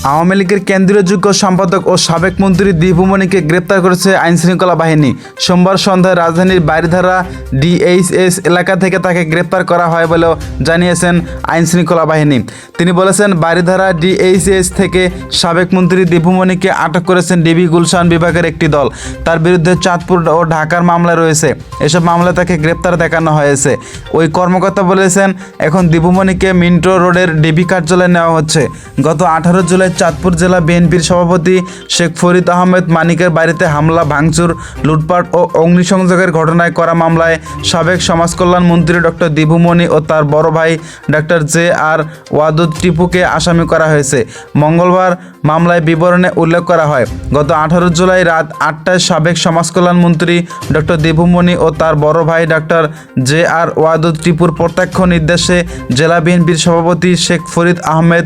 আওয়ামী লীগের কেন্দ্রীয় যুগ্ম সম্পাদক ও সাবেক মন্ত্রী দীপু মনিকে গ্রেপ্তার করেছে আইনশৃঙ্খলা বাহিনী। সোমবার সন্ধ্যায় রাজধানীর বারিধারা ডিএইচএস এলাকা থেকে তাকে গ্রেপ্তার করা হয় বলেও জানিয়েছেন আইনশৃঙ্খলা বাহিনী। তিনি বলেছেন, বারিধারা ডিএইচএস থেকে সাবেক মন্ত্রী দীপু মনিকে আটক করেছেন ডিবি গুলশান বিভাগের একটি দল। তার বিরুদ্ধে চাঁদপুর ও ঢাকার মামলা রয়েছে। এসব মামলায় তাকে গ্রেপ্তার দেখানো হয়েছে। ওই কর্মকর্তা বলেছেন, এখন দীপু মনিকে মিন্টো রোডের ডিবি কার্যালয়ে নেওয়া হচ্ছে। গত 18 জুলাই চাঁদপুর জেলা বিএনপির সভাপতি শেখ ফরিদ আহমেদ মানিকের বাড়িতে হামলা, ভাঙচুর, লুটপাট ও অগ্নিসংযোগের ঘটনায় করা মামলায় সাবেক সমাজকল্যাণ মন্ত্রী ডক্টর দীপু মনি ও তার বড় ভাই ডক্টর জে.আর. ওয়াদুদ টিপুকে আসামি করা হয়েছে। মঙ্গলবার মামলায় বিবরণে উল্লেখ করা হয়, গত 18 জুলাই রাত 8টায় সাবেক সমাজকল্যাণ মন্ত্রী ডক্টর দীপু মনি ও তার বড় ভাই ডক্টর জে.আর. ওয়াদুদ টিপুর প্রত্যক্ষ নির্দেশে জেলা বিএনপির সভাপতি শেখ ফরিদ আহমেদ